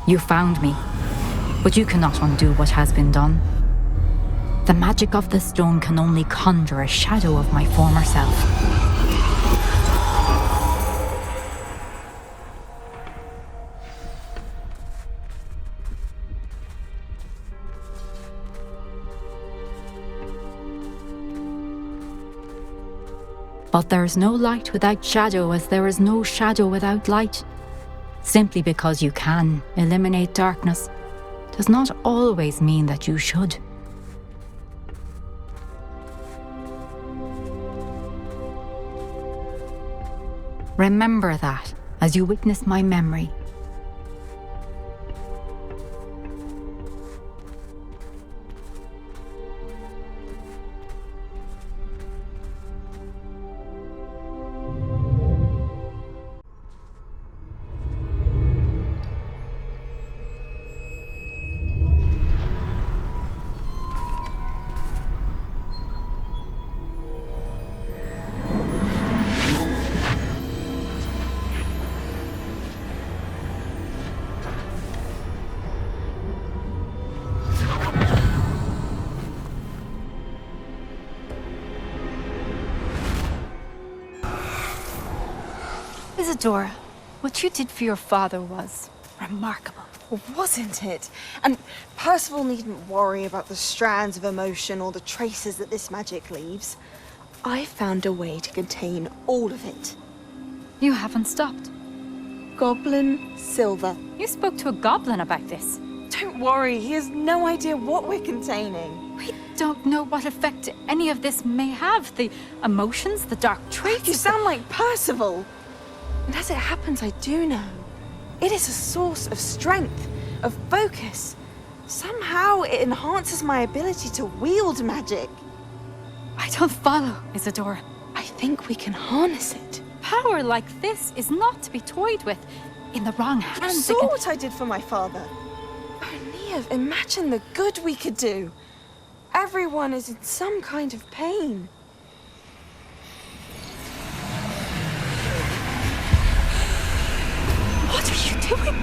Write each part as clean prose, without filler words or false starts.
You found me, but you cannot undo what has been done. The magic of the stone can only conjure a shadow of my former self. But there is no light without shadow, as there is no shadow without light. Simply because you can eliminate darkness does not always mean that you should. Remember that as you witness my memory. Isadora, what you did for your father was remarkable. Well, wasn't it? And Percival needn't worry about the strands of emotion or the traces that this magic leaves. I found a way to contain all of it. You haven't stopped. Goblin Silver. You spoke to a goblin about this. Don't worry, he has no idea what we're containing. We don't know what effect any of this may have. The emotions, the dark traits. You sound like Percival. And as it happens, I do know. It is a source of strength, of focus. Somehow it enhances my ability to wield magic. I don't follow, Isadora. I think we can harness it. Power like this is not to be toyed with. In the wrong hands, You saw what I did for my father. Oh, Neve, imagine the good we could do. Everyone is in some kind of pain. What are you doing?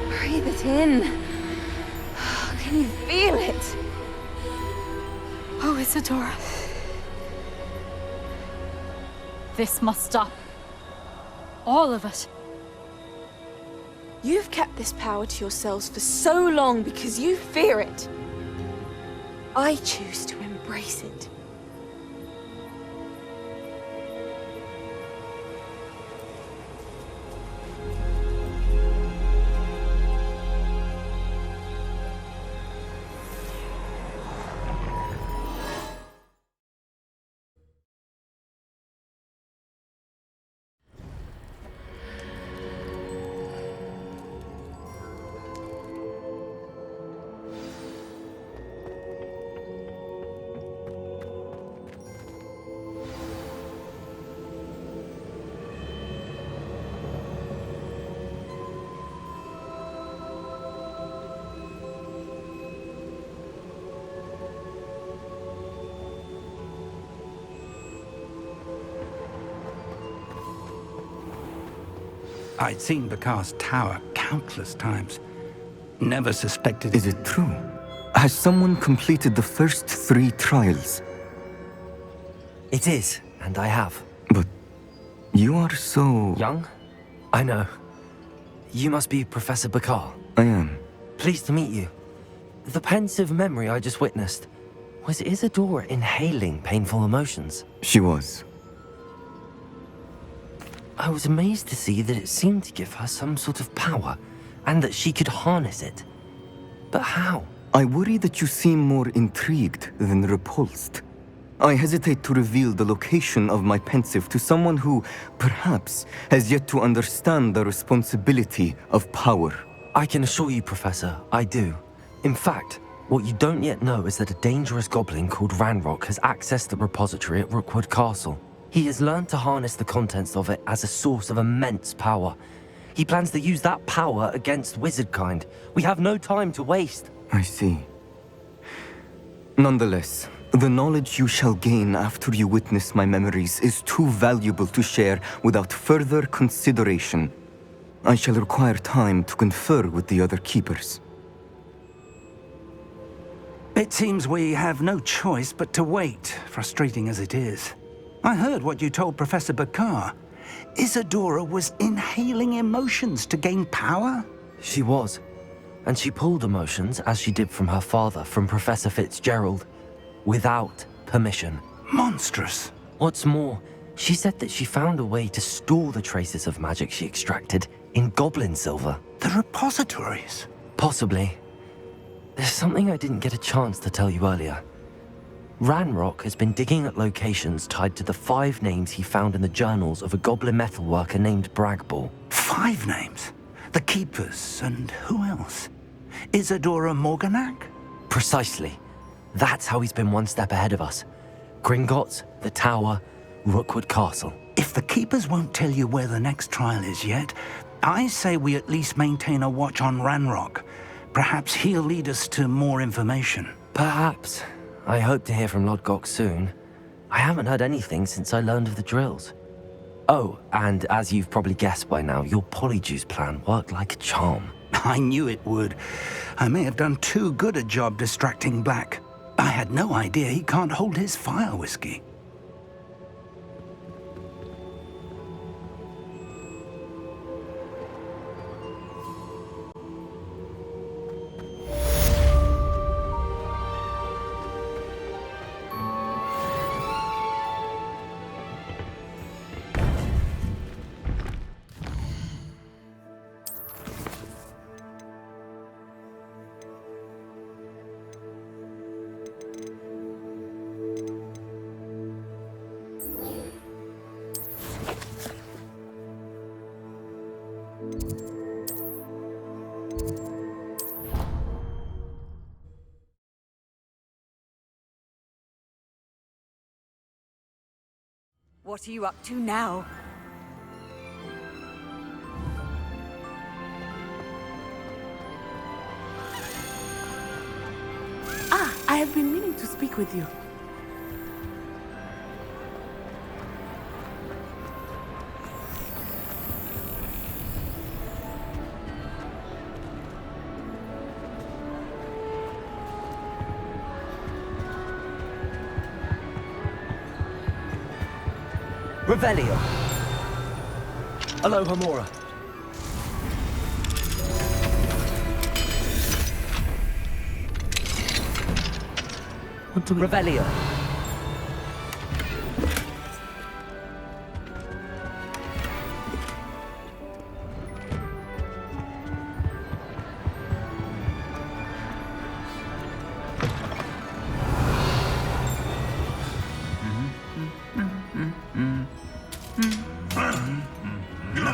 Breathe it in. Can you feel it? Oh, Isadora. This must stop. All of it. You've kept this power to yourselves for so long because you fear it. I choose to embrace it. I'd seen Bakar's tower countless times. Never suspected... Is it true? Has someone completed the first 3 trials? It is, and I have. But you are so... Young? I know. You must be Professor Bakar. I am. Pleased to meet you. The pensive memory I just witnessed, was Isadora inhaling painful emotions? She was. I was amazed to see that it seemed to give her some sort of power, and that she could harness it. But how? I worry that you seem more intrigued than repulsed. I hesitate to reveal the location of my pensive to someone who, perhaps, has yet to understand the responsibility of power. I can assure you, Professor, I do. In fact, what you don't yet know is that a dangerous goblin called Ranrock has accessed the repository at Rookwood Castle. He has learned to harness the contents of it as a source of immense power. He plans to use that power against wizardkind. We have no time to waste. I see. Nonetheless, The knowledge you shall gain after you witness my memories is too valuable to share without further consideration. I shall require time to confer with the other keepers. It seems we have no choice but to wait, frustrating as it is. I heard what you told Professor Bakar. Isadora was inhaling emotions to gain power? She was. And she pulled emotions, as she did from her father, from Professor Fitzgerald, without permission. Monstrous. What's more, she said that she found a way to store the traces of magic she extracted in goblin silver. The repositories? Possibly. There's something I didn't get a chance to tell you earlier. Ranrock has been digging at locations tied to the 5 names he found in the journals of a goblin metalworker named Bragball. 5 names? The Keepers, and who else? Isadora Morganac? Precisely. That's how he's been one step ahead of us. Gringotts, the Tower, Rookwood Castle. If the Keepers won't tell you where the next trial is yet, I say we at least maintain a watch on Ranrock. Perhaps he'll lead us to more information. Perhaps. I hope to hear from Lodgok soon. I haven't heard anything since I learned of the drills. Oh, and as you've probably guessed by now, your polyjuice plan worked like a charm. I knew it would. I may have done too good a job distracting Black. I had no idea he can't hold his fire whiskey. What are you up to now? I have been meaning to speak with you. Revelio. Aloha Mora. Revelio.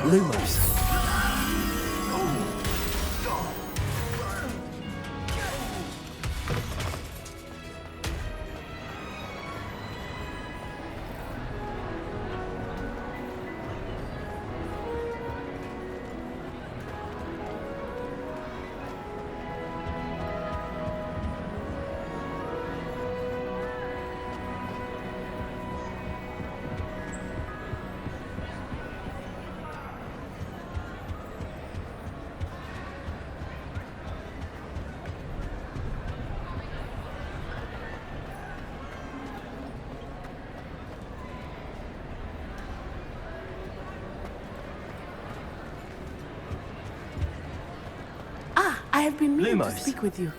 Lumos. I have been meaning to Lumos. speak with you.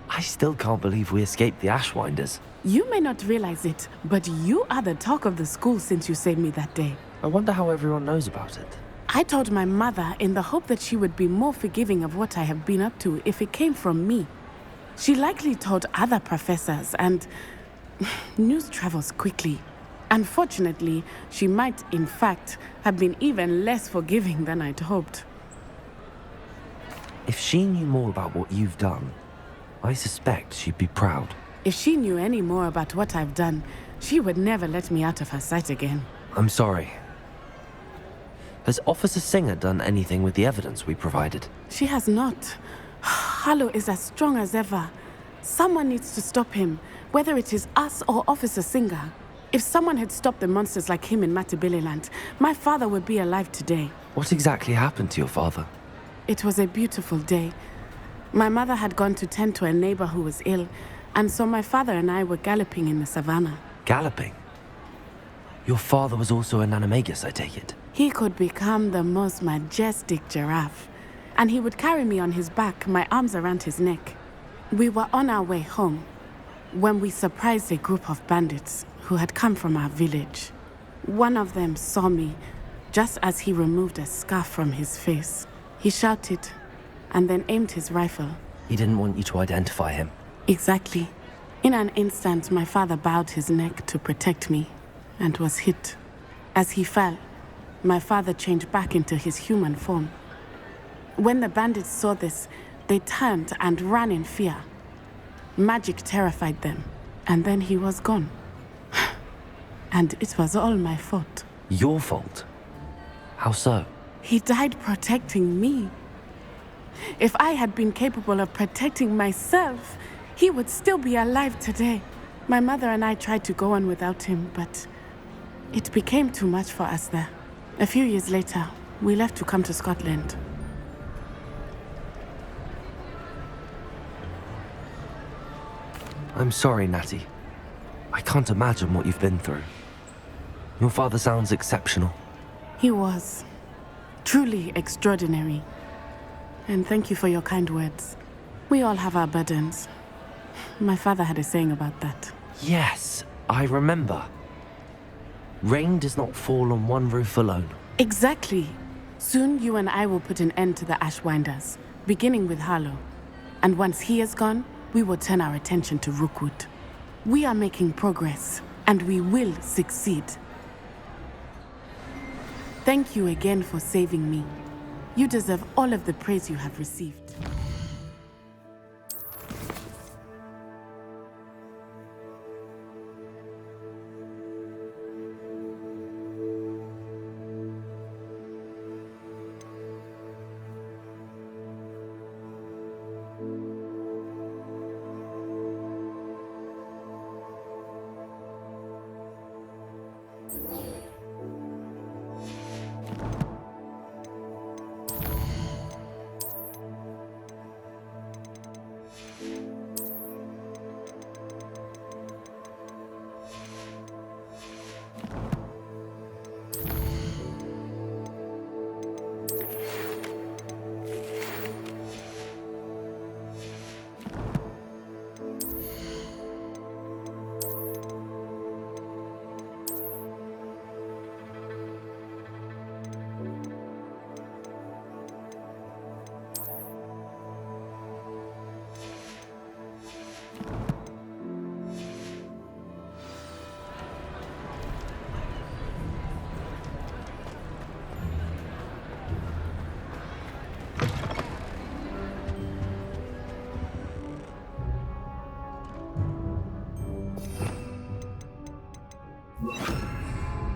I still can't believe we escaped the Ashwinders. You may not realize it, but you are the talk of the school since you saved me that day. I wonder how everyone knows about it. I told my mother in the hope that she would be more forgiving of what I have been up to if it came from me. She likely told other professors, and news travels quickly. Unfortunately, she might, in fact, have been even less forgiving than I'd hoped. If she knew more about what you've done, I suspect she'd be proud. If she knew any more about what I've done, she would never let me out of her sight again. I'm sorry. Has Officer Singer done anything with the evidence we provided? She has not. Harlow is as strong as ever. Someone needs to stop him, whether it is us or Officer Singer. If someone had stopped the monsters like him in Matabeleland, my father would be alive today. What exactly happened to your father? It was a beautiful day. My mother had gone to tend to a neighbor who was ill, and so my father and I were galloping in the savannah. Galloping? Your father was also an animagus, I take it? He could become the most majestic giraffe, and he would carry me on his back, my arms around his neck. We were on our way home when we surprised a group of bandits who had come from our village. One of them saw me just as he removed a scarf from his face. He shouted and then aimed his rifle. He didn't want you to identify him. Exactly. In an instant, my father bowed his neck to protect me and was hit. As he fell, my father changed back into his human form. When the bandits saw this, they turned and ran in fear. Magic terrified them, and then he was gone. And it was all my fault. Your fault? How so? He died protecting me. If I had been capable of protecting myself, he would still be alive today. My mother and I tried to go on without him, but it became too much for us there. A few years later, we left to come to Scotland. I'm sorry, Natty. I can't imagine what you've been through. Your father sounds exceptional. He was truly extraordinary. And thank you for your kind words. We all have our burdens. My father had a saying about that. Yes, I remember. Rain does not fall on one roof alone. Exactly. Soon you and I will put an end to the Ashwinders, beginning with Harlow. And once he is gone, we will turn our attention to Rookwood. We are making progress, and we will succeed. Thank you again for saving me. You deserve all of the praise you have received.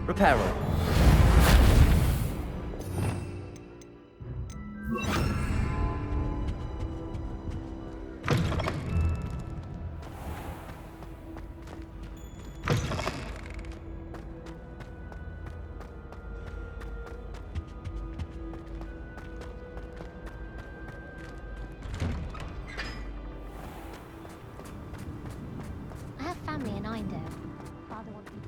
Reparo. I have family in Eindhoven. Father wants me to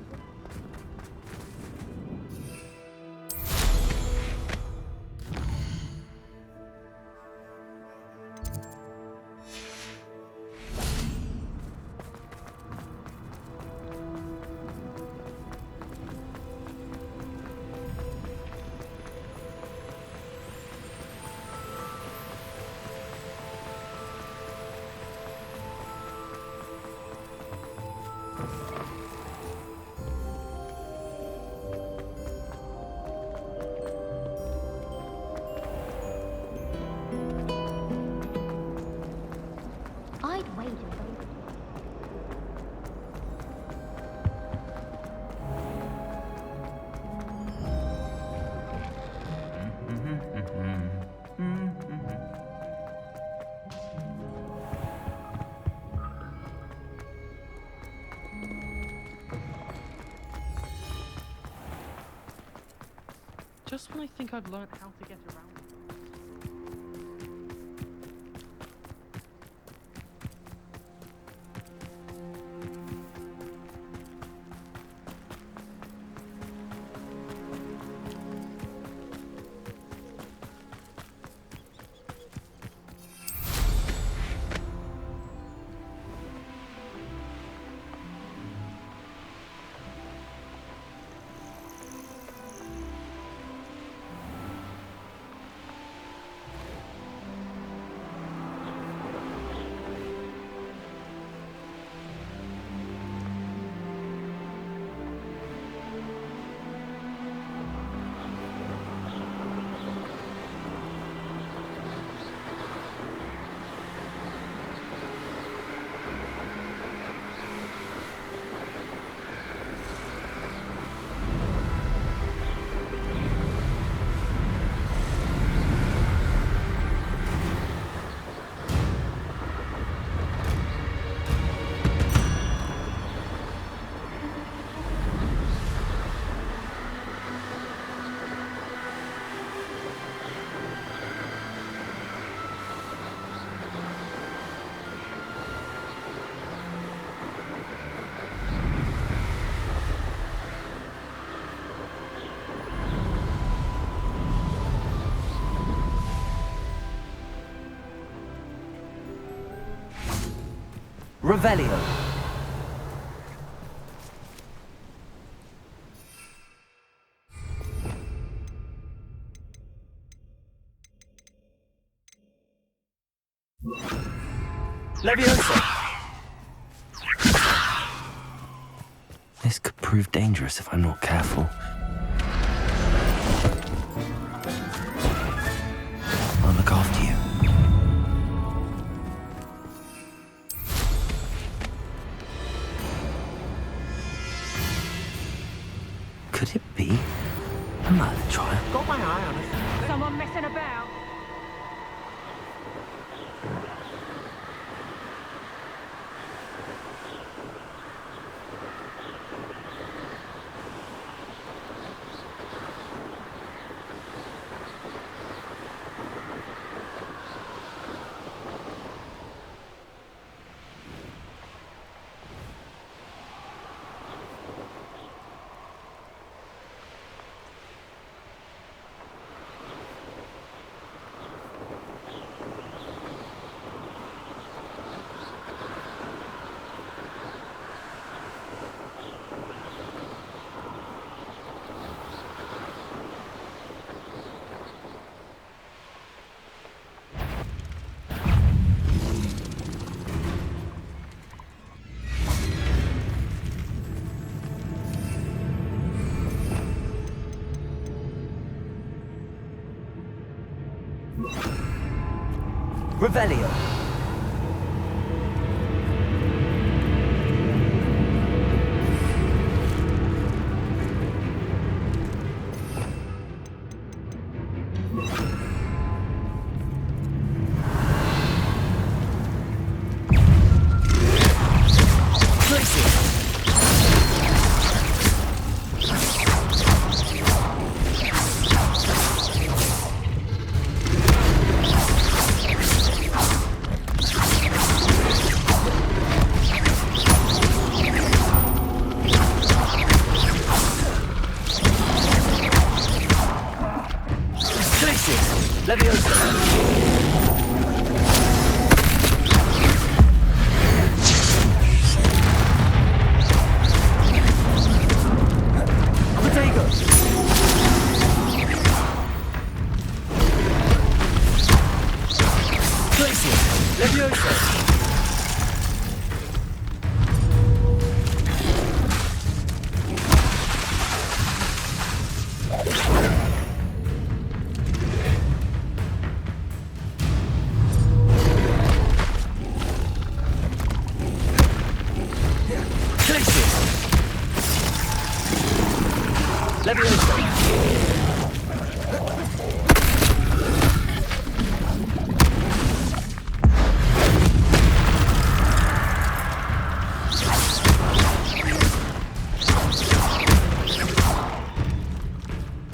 Just when I think I've learned how to get around. Revelio. Leviosa. This could prove dangerous if I'm not careful. I'll look after you. Could it be a murder trial? Got my eye on it. Someone messing about? Revelio.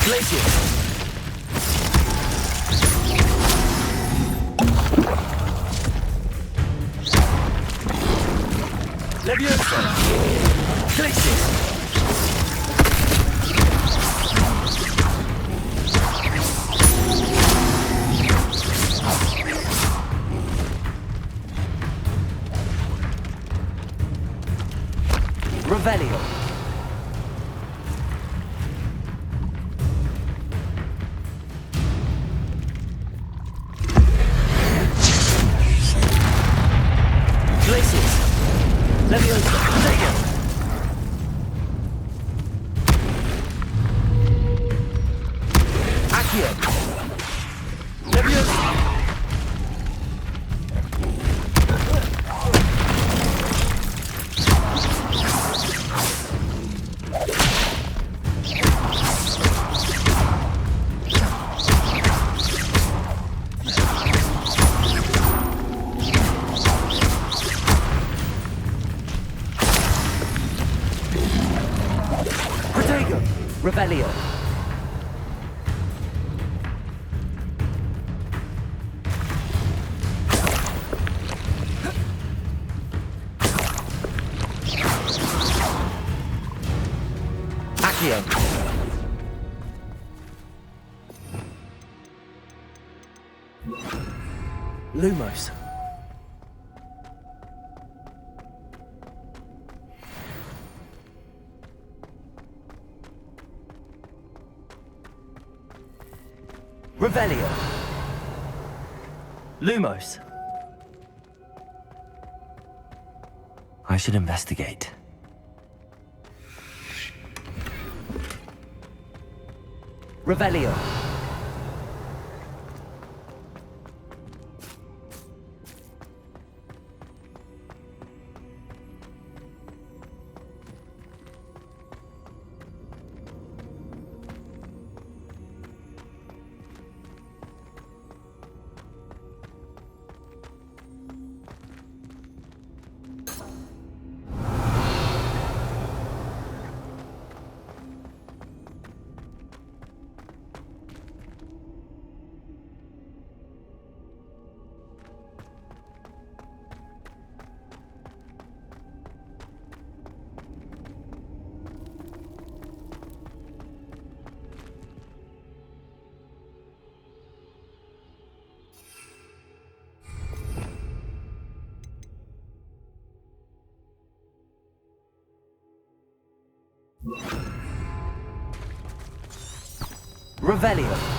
Glacius. Leviosa! Take it! Accio! Leviosa! Protego! Revelio! Accio! Lumos. Revelio. Lumos. I should investigate. Revelio. Revelio.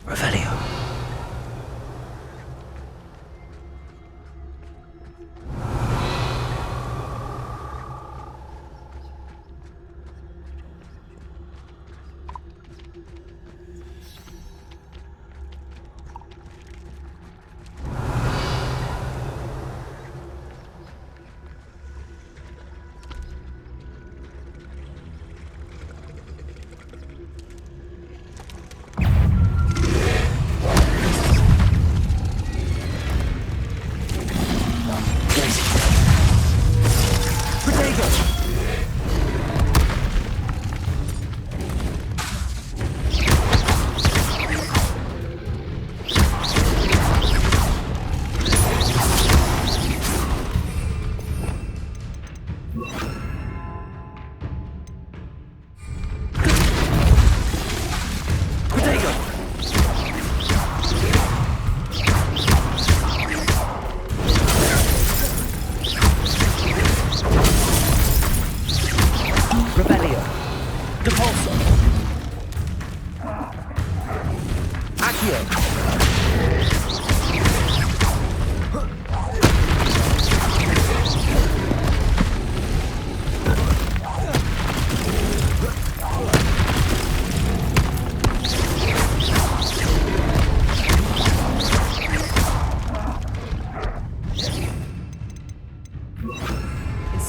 Revelio.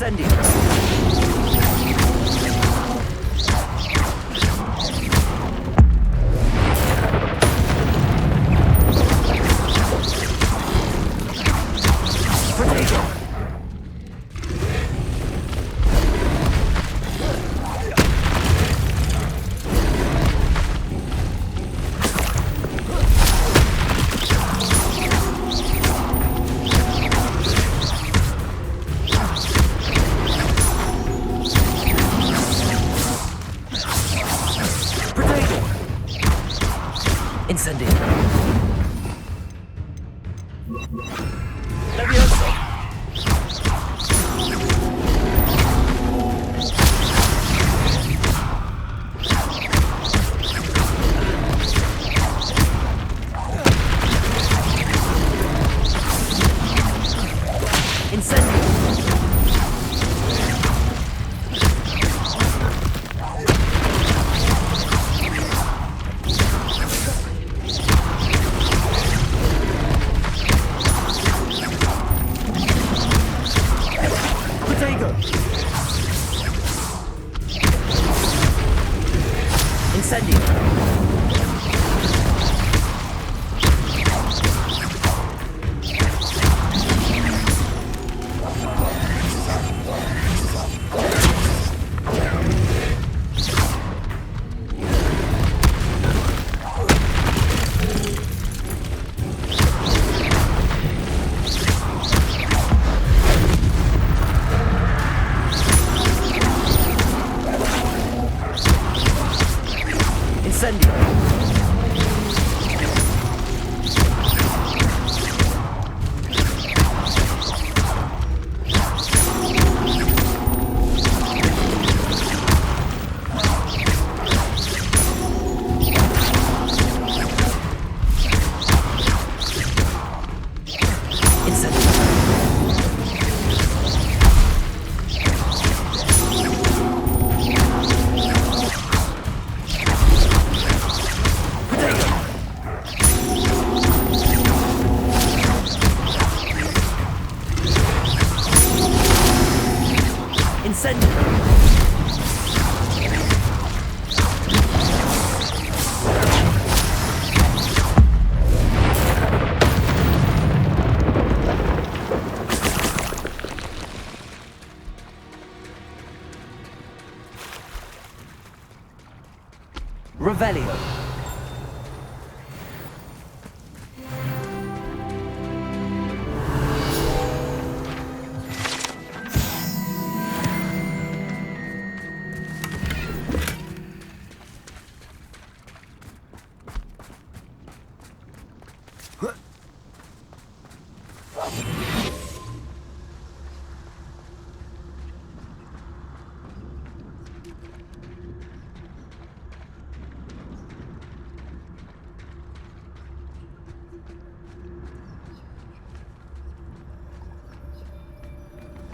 Incendio! Incendio! Levioso! Incendio! Incendio! Incendio! Incendio! Revelio!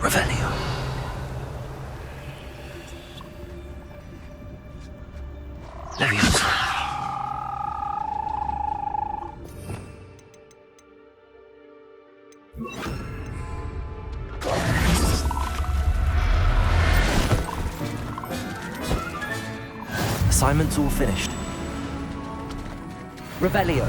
Revelio. Levioso. Assignment's all finished. Revelio.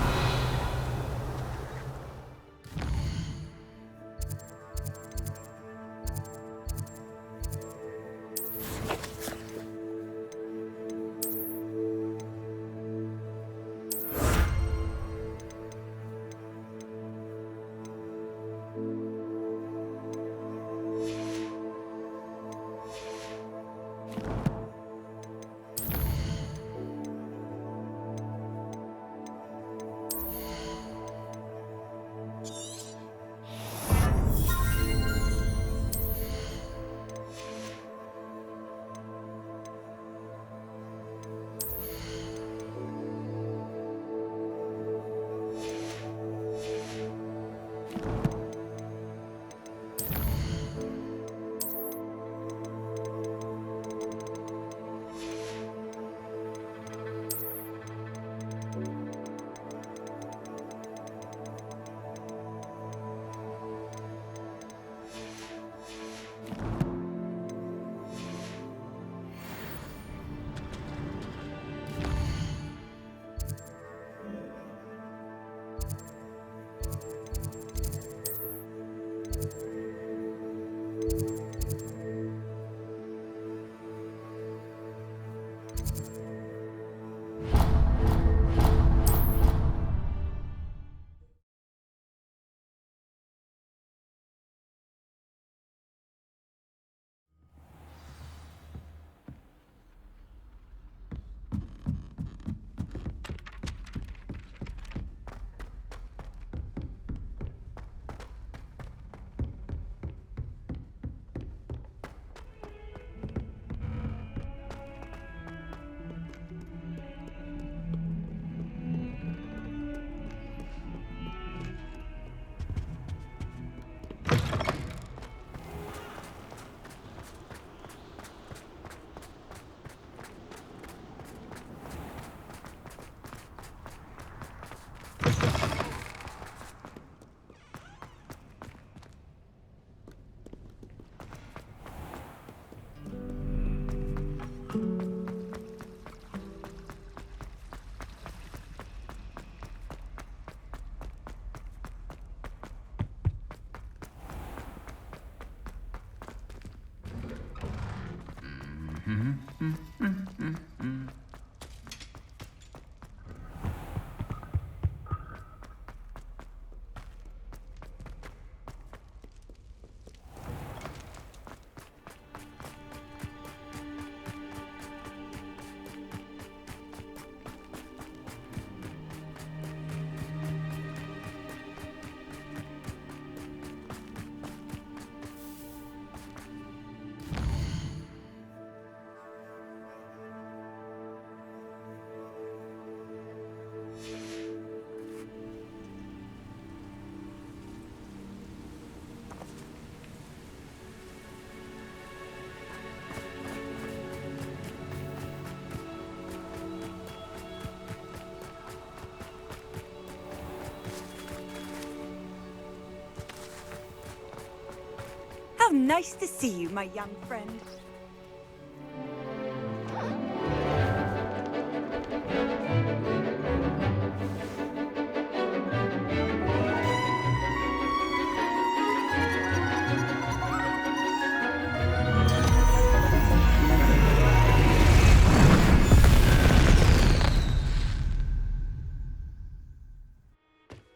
How nice to see you, my young friend.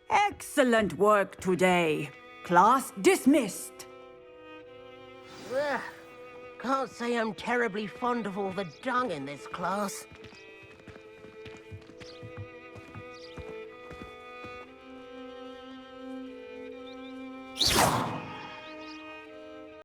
Excellent work today. Class dismissed. Ugh. Can't say I'm terribly fond of all the dung in this class.